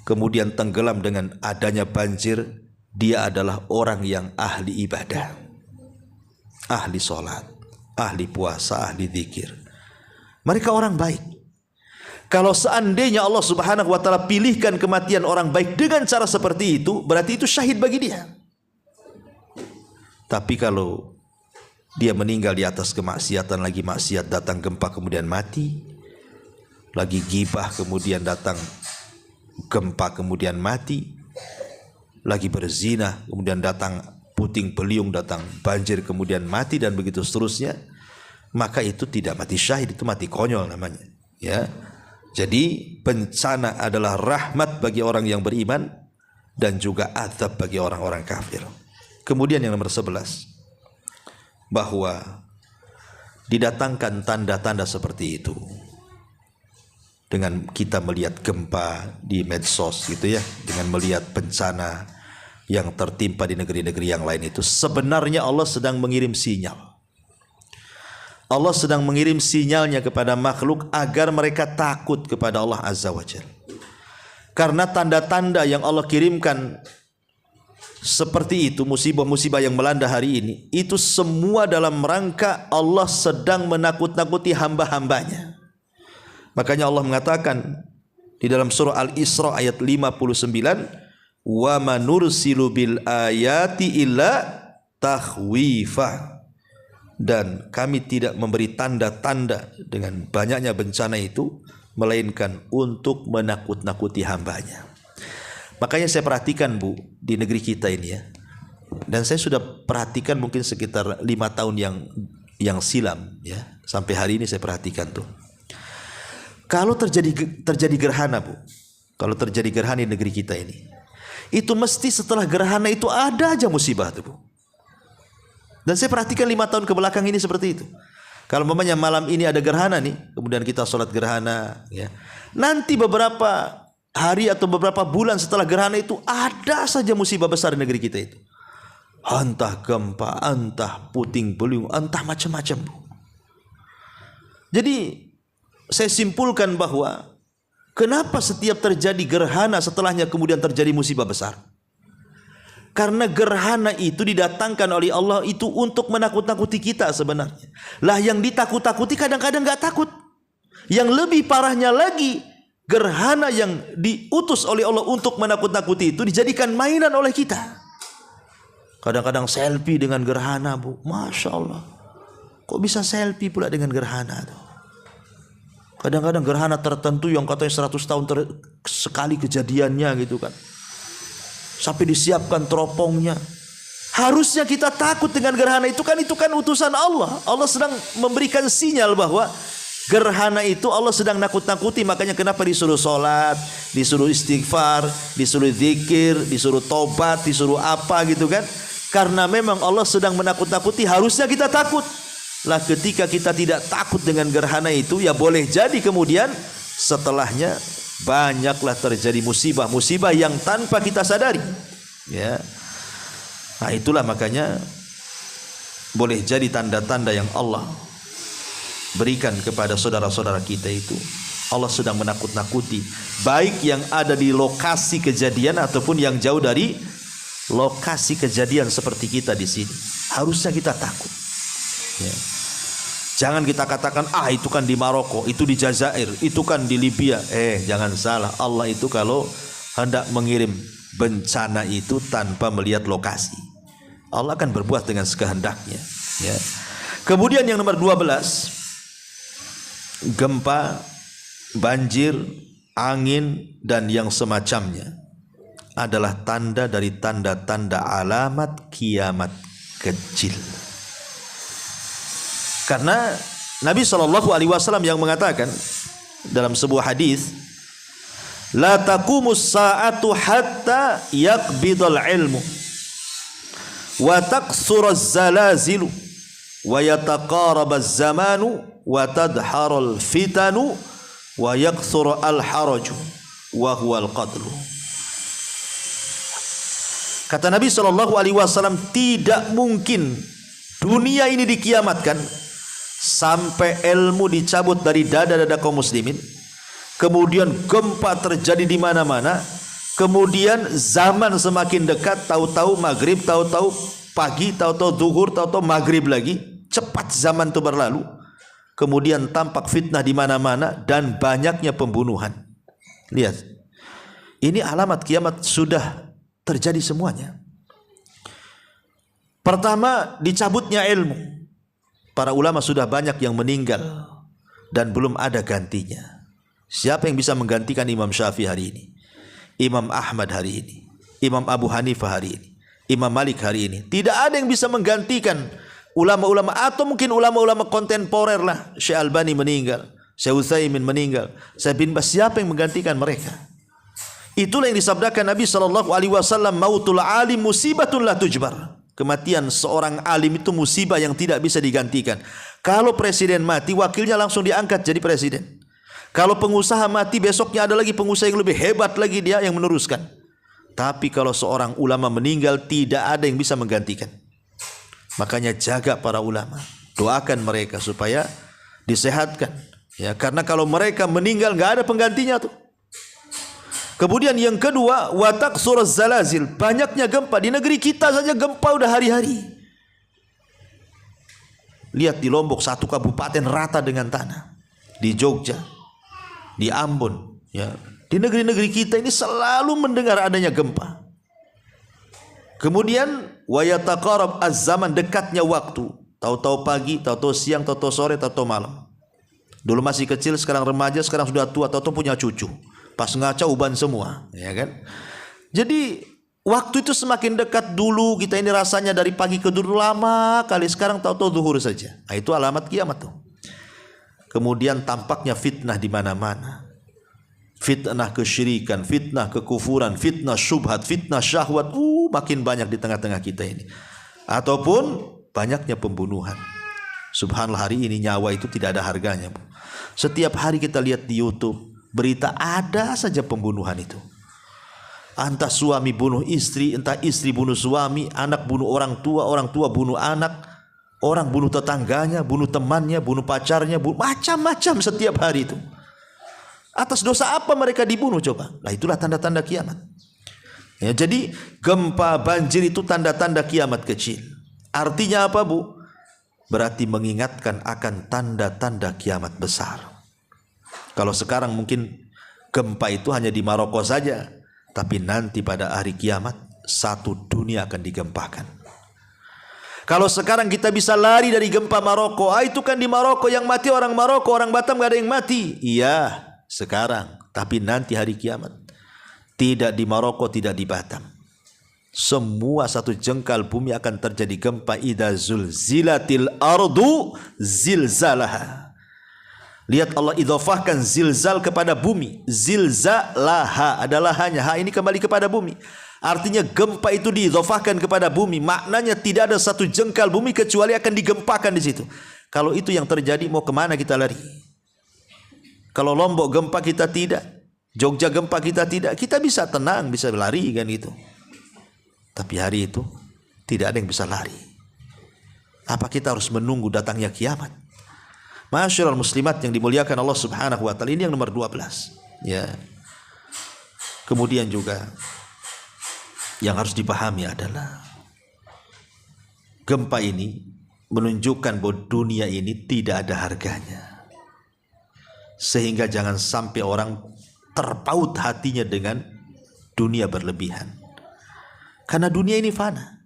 kemudian tenggelam dengan adanya banjir, dia adalah orang yang ahli ibadah, ahli sholat, ahli puasa, ahli zikir. Mereka orang baik. Kalau seandainya Allah Subhanahu wa ta'ala pilihkan kematian orang baik dengan cara seperti itu, berarti itu syahid bagi dia. Tapi kalau dia meninggal di atas kemaksiatan, lagi maksiat datang gempa kemudian mati, lagi gibah kemudian datang gempa kemudian mati, lagi berzina kemudian datang puting beliung, datang banjir kemudian mati, dan begitu seterusnya, maka itu tidak mati syahid, itu mati konyol namanya, ya. Jadi bencana adalah rahmat bagi orang yang beriman dan juga azab bagi orang-orang kafir. Kemudian yang nomor 11, bahwa didatangkan tanda-tanda seperti itu dengan kita melihat gempa di medsos gitu ya, dengan melihat bencana yang tertimpa di negeri-negeri yang lain, itu sebenarnya Allah sedang mengirim sinyal. Allah sedang mengirim sinyalnya kepada makhluk agar mereka takut kepada Allah Azza wa Jalla. Karena tanda-tanda yang Allah kirimkan seperti itu, musibah-musibah yang melanda hari ini, itu semua dalam rangka Allah sedang menakut-nakuti hamba-hambanya. Makanya Allah mengatakan di dalam surah Al-Isra ayat 59, wa manursilu bil ayati illa takhwifa, dan kami tidak memberi tanda-tanda dengan banyaknya bencana itu melainkan untuk menakut-nakuti hambanya. Makanya saya perhatikan Bu, di negeri kita ini ya, dan saya sudah perhatikan mungkin sekitar 5 tahun yang silam ya, sampai hari ini saya perhatikan tuh, kalau terjadi gerhana Bu, kalau terjadi gerhana di negeri kita ini, itu mesti setelah gerhana itu ada aja musibah tuh Bu. Dan saya perhatikan 5 tahun ke belakang ini seperti itu. Kalau umpamanya malam ini ada gerhana nih, kemudian kita sholat gerhana ya, nanti beberapa hari atau beberapa bulan setelah gerhana itu ada saja musibah besar di negeri kita itu. Entah gempa, entah puting beliung, entah macam-macam Bu. Jadi saya simpulkan bahwa kenapa setiap terjadi gerhana setelahnya kemudian terjadi musibah besar? Karena gerhana itu didatangkan oleh Allah itu untuk menakut-nakuti kita sebenarnya. Lah yang ditakut-takuti kadang-kadang nggak takut. Yang lebih parahnya lagi, gerhana yang diutus oleh Allah untuk menakut-nakuti itu dijadikan mainan oleh kita. Kadang-kadang selfie dengan gerhana Bu, Masya Allah. Kok bisa selfie pula dengan gerhana tuh? Kadang-kadang gerhana tertentu yang katanya 100 tahun sekali kejadiannya gitu kan, sampai disiapkan teropongnya. Harusnya kita takut dengan gerhana itu kan utusan Allah. Allah sedang memberikan sinyal bahwa gerhana itu Allah sedang nakut-nakuti. Makanya kenapa disuruh sholat, disuruh istighfar, disuruh zikir, disuruh tobat, disuruh apa gitu kan. Karena memang Allah sedang menakut-nakuti, harusnya kita takut. Lah ketika kita tidak takut dengan gerhana itu, ya boleh jadi kemudian setelahnya banyaklah terjadi musibah-musibah yang tanpa kita sadari ya. Nah itulah makanya boleh jadi tanda-tanda yang Allah berikan kepada saudara-saudara kita itu, Allah sedang menakut-nakuti, baik yang ada di lokasi kejadian ataupun yang jauh dari lokasi kejadian seperti kita di sini. Harusnya kita takut ya. Jangan kita katakan itu kan di Maroko, itu di Jazair, itu kan di Libya. Jangan salah, Allah itu kalau hendak mengirim bencana itu tanpa melihat lokasi, Allah akan berbuat dengan sekehendaknya ya. Kemudian yang nomor 12, gempa, banjir, angin dan yang semacamnya adalah tanda dari tanda-tanda alamat kiamat kecil. Karena Nabi SAW yang mengatakan dalam sebuah hadis, la taqumus sa'atu hatta yaqbidal ilmu wa taqsuruz zalazilu wa yataqarabaz zamanu wa tadharul fitanu wa yakthur al haraju wa huwal qatlu. Kata Nabi SAW, tidak mungkin dunia ini dikiamatkan sampai ilmu dicabut dari dada-dada kaum muslimin, kemudian gempa terjadi di mana-mana, kemudian zaman semakin dekat, tahu-tahu maghrib, tahu-tahu pagi, tahu-tahu zuhur, tahu-tahu maghrib lagi, cepat zaman itu berlalu. Kemudian tampak fitnah di mana-mana dan banyaknya pembunuhan. Lihat, ini alamat kiamat sudah terjadi semuanya. Pertama, dicabutnya ilmu. Para ulama sudah banyak yang meninggal dan belum ada gantinya. Siapa yang bisa menggantikan Imam Syafi'i hari ini, Imam Ahmad hari ini, Imam Abu Hanifah hari ini, Imam Malik hari ini? Tidak ada yang bisa menggantikan ulama-ulama, atau mungkin ulama-ulama kontemporer lah. Syekh Albani meninggal, Syekh Utsaimin meninggal, Syekh bin Baz, siapa yang menggantikan mereka? Itulah yang disabdakan Nabi SAW, mautul alim musibatun la tujbar. Kematian seorang alim itu musibah yang tidak bisa digantikan. Kalau presiden mati, wakilnya langsung diangkat jadi presiden. Kalau pengusaha mati, besoknya ada lagi pengusaha yang lebih hebat lagi, dia yang meneruskan. Tapi kalau seorang ulama meninggal, tidak ada yang bisa menggantikan. Makanya jaga para ulama, doakan mereka supaya disehatkan. Ya, karena kalau mereka meninggal, nggak ada penggantinya tuh. Kemudian yang kedua, watak surah zalazil, banyaknya gempa. Di negeri kita saja gempa udah hari-hari. Lihat di Lombok, satu kabupaten rata dengan tanah. Di Jogja, di Ambon, ya, di negeri-negeri kita ini selalu mendengar adanya gempa. Kemudian wayataqarab az-zaman, dekatnya waktu. Tahu-tahu pagi, tahu-tahu siang, tahu-tahu sore, tahu-tahu malam. Dulu masih kecil, sekarang remaja, sekarang sudah tua, tahu-tahu punya cucu. Pas ngaca uban semua, ya kan? Jadi waktu itu semakin dekat. Dulu kita ini rasanya dari pagi ke zuhur lama kali, sekarang tahu-tahu zuhur saja. Nah, itu alamat kiamat tuh. Kemudian tampaknya fitnah di mana-mana. Fitnah kesyirikan, fitnah kekufuran, fitnah syubhat, fitnah syahwat, makin banyak di tengah-tengah kita ini. Ataupun banyaknya pembunuhan. Subhanallah, hari ini nyawa itu tidak ada harganya, Bu. Setiap hari kita lihat di YouTube berita, ada saja pembunuhan itu. Entah suami bunuh istri, entah istri bunuh suami, anak bunuh orang tua bunuh anak, orang bunuh tetangganya, bunuh temannya, bunuh pacarnya, macam-macam setiap hari itu. Atas dosa apa mereka dibunuh coba? Nah, itulah tanda-tanda kiamat. Ya, jadi gempa, banjir itu tanda-tanda kiamat kecil. Artinya apa, Bu? Berarti mengingatkan akan tanda-tanda kiamat besar. Kalau sekarang mungkin gempa itu hanya di Maroko saja, tapi nanti pada hari kiamat satu dunia akan digempakan. Kalau sekarang kita bisa lari dari gempa Maroko, itu kan di Maroko yang mati orang Maroko, orang Batam gak ada yang mati. Iya, sekarang, tapi nanti hari kiamat tidak di Maroko, tidak di Batam. Semua satu jengkal bumi akan terjadi gempa. Idza zulzilatil ardu zilzalaha. Lihat, Allah idhofahkan zilzal kepada bumi. Zilzalaha adalah hanya, ha ini kembali kepada bumi. Artinya gempa itu diidhofahkan kepada bumi. Maknanya tidak ada satu jengkal bumi kecuali akan digempakan di situ. Kalau itu yang terjadi, mau kemana kita lari? Kalau Lombok gempa kita tidak, Jogja gempa kita tidak, kita bisa tenang, bisa lari kan gitu. Tapi hari itu tidak ada yang bisa lari. Apa kita harus menunggu datangnya kiamat? Masyarul muslimat yang dimuliakan Allah Subhanahu wa taala, ini yang nomor 12. Ya. Kemudian juga yang harus dipahami adalah gempa ini menunjukkan bahwa dunia ini tidak ada harganya. Sehingga jangan sampai orang terpaut hatinya dengan dunia berlebihan. Karena dunia ini fana.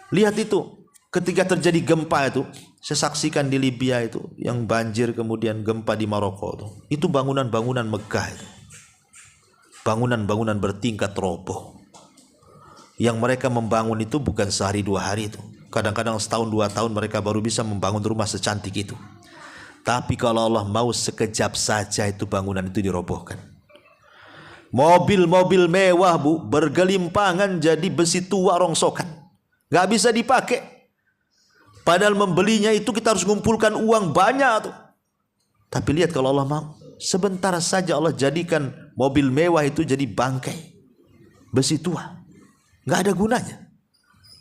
Lihat itu, ketika terjadi gempa itu, saya saksikan di Libya itu, yang banjir kemudian gempa di Maroko itu bangunan-bangunan megah itu. Bangunan-bangunan bertingkat roboh. Yang mereka membangun itu bukan sehari dua hari itu. Kadang-kadang setahun dua tahun mereka baru bisa membangun rumah secantik itu. Tapi kalau Allah mau, sekejap saja itu bangunan itu dirobohkan. Mobil-mobil mewah, Bu, bergelimpangan jadi besi tua rongsokan. Gak bisa dipakai. Padahal membelinya itu kita harus mengumpulkan uang banyak tuh. Tapi lihat kalau Allah mau, sebentar saja Allah jadikan mobil mewah itu jadi bangkai besi tua. nggak ada gunanya.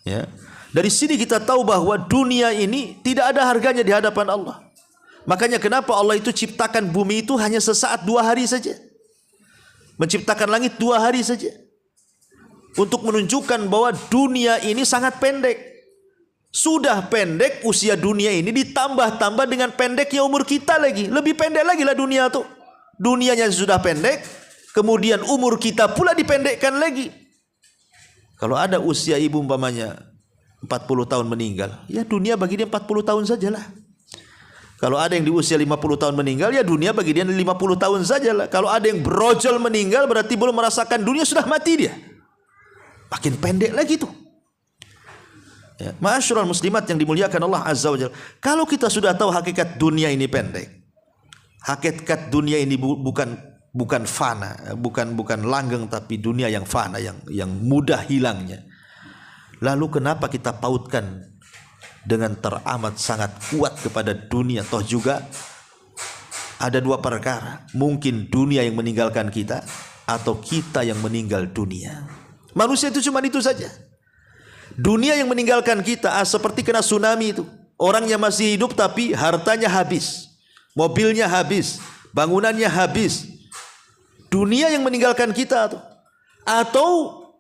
Ya. Dari sini kita tahu bahwa dunia ini tidak ada harganya di hadapan Allah. Makanya kenapa Allah itu ciptakan bumi itu hanya sesaat 2 hari saja. Menciptakan langit 2 hari saja. Untuk menunjukkan bahwa dunia ini sangat pendek. Sudah pendek usia dunia ini, ditambah-tambah dengan pendeknya umur kita lagi. Lebih pendek lagi lah dunia tuh. Dunianya sudah pendek, kemudian umur kita pula dipendekkan lagi. Kalau ada usia ibu umpamanya 40 tahun meninggal, ya dunia bagi dia 40 tahun sajalah. Kalau ada yang di usia 50 tahun meninggal, ya dunia bagi dia 50 tahun sajalah. Kalau ada yang brojol meninggal, berarti belum merasakan dunia, sudah mati dia. Makin pendek lagi tuh. Ya, ma'asyiral muslimat yang dimuliakan Allah Azza wa Jalla. Kalau kita sudah tahu hakikat dunia ini pendek, hakikat dunia ini bukan fana, bukan langgeng, tapi dunia yang fana, yang mudah hilangnya. Lalu kenapa kita pautkan dengan teramat sangat kuat kepada dunia? Toh juga ada 2 perkara. Mungkin dunia yang meninggalkan kita, atau kita yang meninggal dunia. Manusia itu cuma itu saja. Dunia yang meninggalkan kita, seperti kena tsunami itu. Orangnya masih hidup tapi hartanya habis, mobilnya habis, bangunannya habis. Dunia yang meninggalkan kita tuh. Atau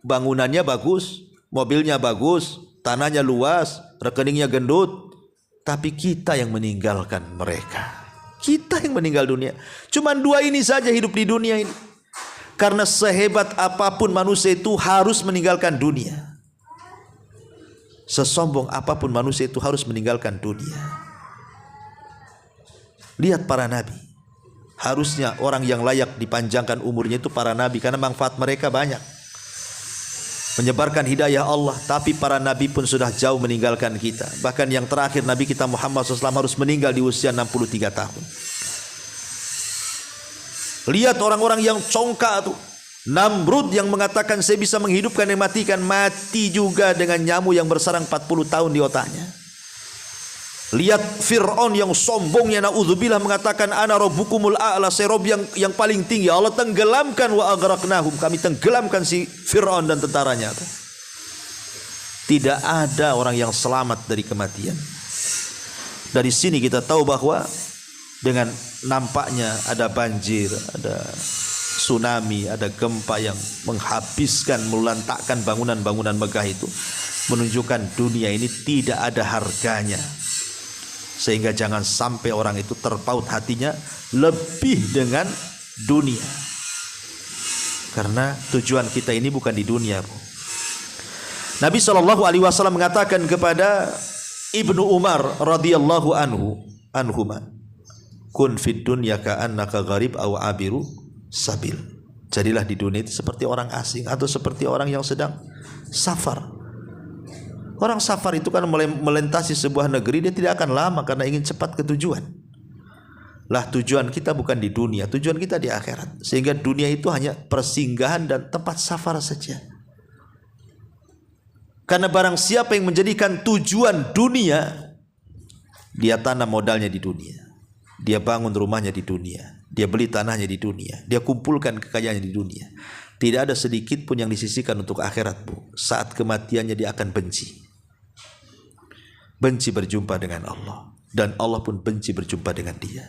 bangunannya bagus, mobilnya bagus, tanahnya luas, rekeningnya gendut, tapi kita yang meninggalkan mereka. Kita yang meninggal dunia. Cuman 2 ini saja hidup di dunia ini. Karena sehebat apapun manusia itu harus meninggalkan dunia. Sesombong apapun manusia itu harus meninggalkan dunia. Lihat para nabi. Harusnya orang yang layak dipanjangkan umurnya itu para nabi, karena manfaat mereka banyak. Menyebarkan hidayah Allah. Tapi para nabi pun sudah jauh meninggalkan kita. Bahkan yang terakhir Nabi kita Muhammad SAW harus meninggal di usia 63 tahun. Lihat orang-orang yang congkak tuh. Namrud yang mengatakan saya bisa menghidupkan dan matikan, mati juga dengan nyamuk yang bersarang 40 tahun di otaknya. Lihat Fir'aun yang sombongnya, na'udzubillah, mengatakan ana rabbukumul a'la, saya Rob yang paling tinggi. Allah tenggelamkan, wa aghraqnahum, kami tenggelamkan si Fir'aun dan tentaranya. Tidak ada orang yang selamat dari kematian. Dari sini kita tahu bahwa dengan nampaknya ada banjir, ada tsunami, ada gempa yang menghabiskan, melantakkan bangunan-bangunan megah itu, menunjukkan dunia ini tidak ada harganya. Sehingga jangan sampai orang itu terpaut hatinya lebih dengan dunia. Karena tujuan kita ini bukan di dunia. Nabi SAW mengatakan kepada Ibnu Umar radhiyallahu anhuma, kun fid dunya ka'annaka gharib aw abiru sabil. Jadilah di dunia itu seperti orang asing atau seperti orang yang sedang safar. Orang safar itu kan melintasi sebuah negeri, dia tidak akan lama karena ingin cepat ke tujuan. Lah tujuan kita bukan di dunia, tujuan kita di akhirat. Sehingga dunia itu hanya persinggahan dan tempat safar saja. Karena barang siapa yang menjadikan tujuan dunia, dia tanam modalnya di dunia, dia bangun rumahnya di dunia, dia beli tanahnya di dunia, dia kumpulkan kekayaannya di dunia. Tidak ada sedikit pun yang disisihkan untuk akhirat, Bu. Saat kematiannya dia akan benci. Benci berjumpa dengan Allah, dan Allah pun benci berjumpa dengan dia.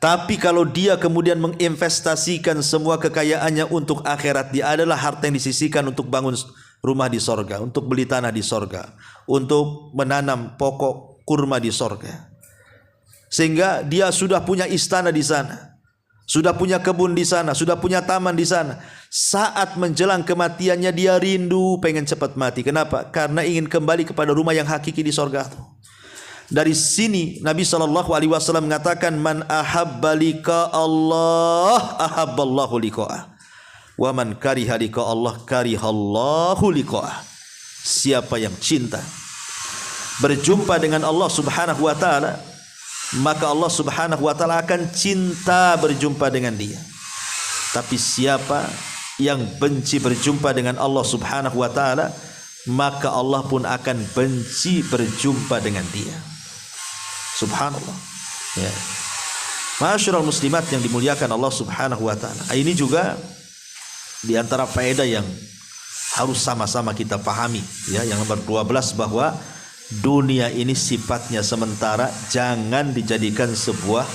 Tapi kalau dia kemudian menginvestasikan semua kekayaannya untuk akhirat, dia adalah harta yang disisihkan untuk bangun rumah di sorga, untuk beli tanah di sorga, untuk menanam pokok kurma di sorga. Sehingga dia sudah punya istana di sana, sudah punya kebun di sana, sudah punya taman di sana. Saat menjelang kematiannya dia rindu, pengen cepat mati. Kenapa? Karena ingin kembali kepada rumah yang hakiki di sorga. Dari sini Nabi SAW mengatakan, man ahabba liqa Allah ahabballahu liqa'ah, wa man kariha liqa Allah karihallahu liqa'ah. Siapa yang cinta berjumpa dengan Allah Subhanahu wa taala, maka Allah Subhanahu wa taala akan cinta berjumpa dengan dia. Tapi siapa yang benci berjumpa dengan Allah Subhanahu wa taala, maka Allah pun akan benci berjumpa dengan dia. Subhanallah. Ya. Ma'asyiral muslimat yang dimuliakan Allah Subhanahu wa taala. Ini juga di antara faedah yang harus sama-sama kita pahami ya. Yang nomor 12 bahwa dunia ini sifatnya sementara, jangan dijadikan sebuah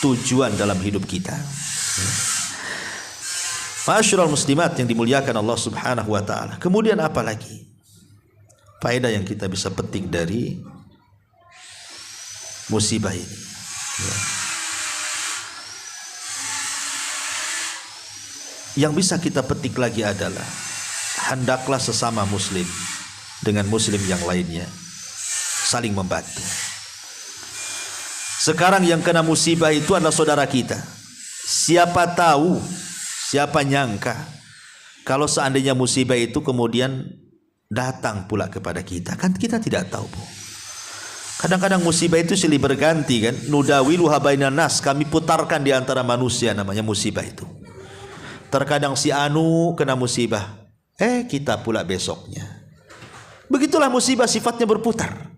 tujuan dalam hidup kita. Ma'asyiral muslimat yang dimuliakan Allah Subhanahu wa taala. Kemudian apa lagi? Faedah yang kita bisa petik dari musibah ini. Ya. Yang bisa kita petik lagi adalah hendaklah sesama muslim dengan muslim yang lainnya saling membantu. Sekarang yang kena musibah itu adalah saudara kita. Siapa tahu, siapa nyangka kalau seandainya musibah itu kemudian datang pula kepada kita. Kan kita tidak tahu, Bu. Kadang-kadang musibah itu silih berganti kan. Nudawiluha bainan nas, kami putarkan di antara manusia, namanya musibah itu. Terkadang si anu kena musibah, kita pula besoknya. Begitulah musibah sifatnya berputar.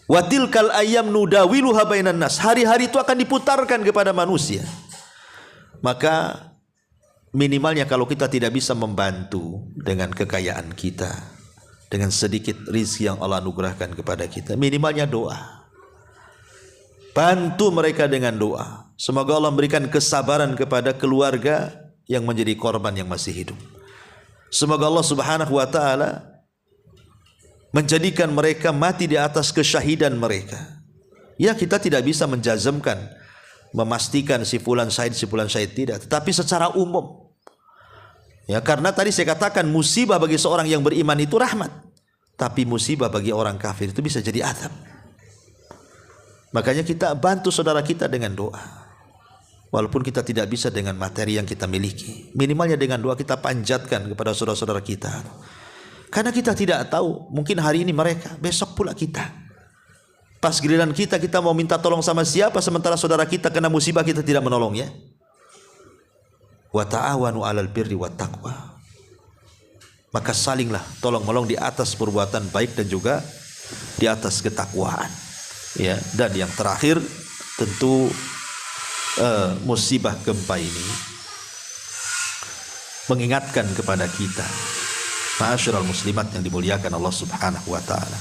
Wa tilkal ayyam nudawiluha bainan nas, hari-hari itu akan diputarkan kepada manusia. Maka minimalnya kalau kita tidak bisa membantu dengan kekayaan kita, dengan sedikit rizki yang Allah anugerahkan kepada kita, minimalnya doa. Bantu mereka dengan doa. Semoga Allah memberikan kesabaran kepada keluarga yang menjadi korban yang masih hidup. Semoga Allah Subhanahu wa taala menjadikan mereka mati di atas kesyahidan mereka. Ya, kita tidak bisa menjazmkan, memastikan si fulan syahid tidak, tetapi secara umum. Ya, karena tadi saya katakan musibah bagi seorang yang beriman itu rahmat, tapi musibah bagi orang kafir itu bisa jadi azab. Makanya kita bantu saudara kita dengan doa. Walaupun kita tidak bisa dengan materi yang kita miliki, minimalnya dengan doa kita panjatkan kepada saudara-saudara kita. Karena kita tidak tahu, mungkin hari ini mereka, besok pula kita. Pas giliran kita mau minta tolong sama siapa, sementara saudara kita kena musibah kita tidak menolongnya. Wa ta'awanu 'alal birri wat taqwa. Maka salinglah tolong menolong di atas perbuatan baik dan juga di atas ketakwaan. Ya, dan yang terakhir tentu musibah gempa ini mengingatkan kepada kita, ma'asyiral muslimat yang dimuliakan Allah Subhanahu wa taala,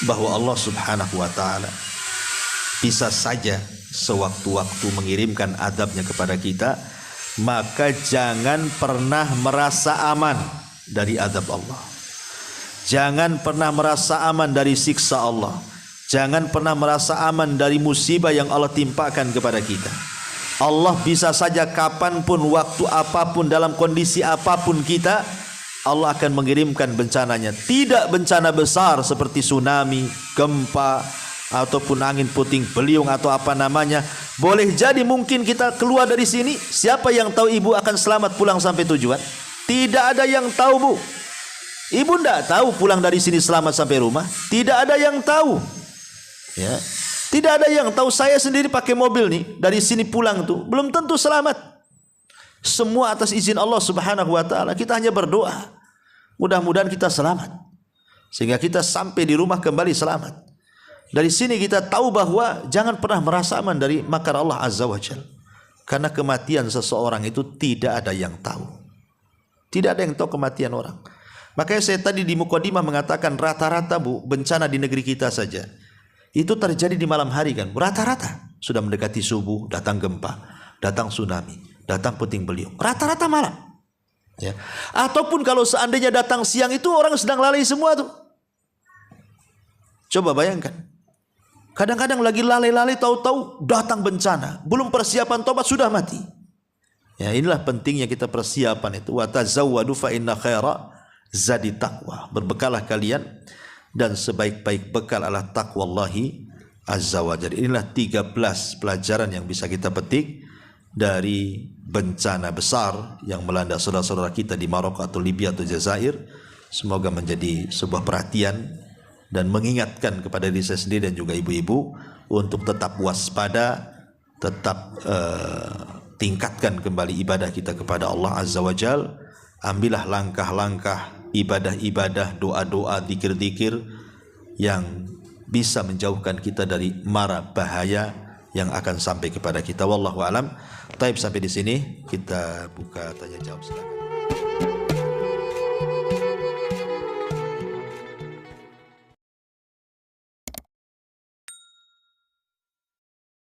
bahwa Allah Subhanahu wa taala bisa saja sewaktu-waktu mengirimkan adabnya kepada kita. Maka jangan pernah merasa aman dari adab Allah. Jangan pernah merasa aman dari siksa Allah. Jangan pernah merasa aman dari musibah yang Allah timpakan kepada kita. Allah bisa saja kapanpun, waktu apapun, dalam kondisi apapun kita, Allah akan mengirimkan bencananya. Tidak bencana besar seperti tsunami, gempa, ataupun angin puting beliung atau apa namanya. Boleh jadi mungkin kita keluar dari sini, siapa yang tahu ibu akan selamat pulang sampai tujuan? Tidak ada yang tahu, Bu. Ibu tidak tahu pulang dari sini selamat sampai rumah. Tidak ada yang tahu. Ya, tidak ada yang tahu. Saya sendiri pakai mobil nih, dari sini pulang tuh belum tentu selamat. Semua atas izin Allah Subhanahu wa taala. Kita hanya berdoa, mudah-mudahan kita selamat, sehingga kita sampai di rumah kembali selamat. Dari sini kita tahu bahwa jangan pernah merasa aman dari makar Allah Azza wa Jalla. Karena kematian seseorang itu tidak ada yang tahu. Tidak ada yang tahu kematian orang. Makanya saya tadi di mukadimah mengatakan rata-rata, Bu, bencana di negeri kita saja itu terjadi di malam hari kan. Rata-rata sudah mendekati subuh, datang gempa, datang tsunami, datang puting beliung. Rata-rata malam. Ya. Ataupun kalau seandainya datang siang itu orang sedang lalai semua tuh. Coba bayangkan. Kadang-kadang lagi lalai-lalai, tahu-tahu datang bencana. Belum persiapan tobat sudah mati. Ya, inilah pentingnya kita persiapan itu. Wa tazawwadu fa inna khaira zadi taqwa. Berbekallah kalian dan sebaik-baik bekal adalah taqwallahi azza wa jalla. Inilah 13 pelajaran yang bisa kita petik dari bencana besar yang melanda saudara-saudara kita di Maroko atau Libya atau Jazair. Semoga menjadi sebuah perhatian dan mengingatkan kepada diri saya sendiri dan juga ibu-ibu untuk tetap waspada, tetap tingkatkan kembali ibadah kita kepada Allah Azza wa Jalla. Ambillah langkah-langkah ibadah-ibadah, doa-doa, zikir-zikir yang bisa menjauhkan kita dari mara bahaya yang akan sampai kepada kita. Wallahu alam. Taib, sampai di sini kita buka tanya jawab, silakan.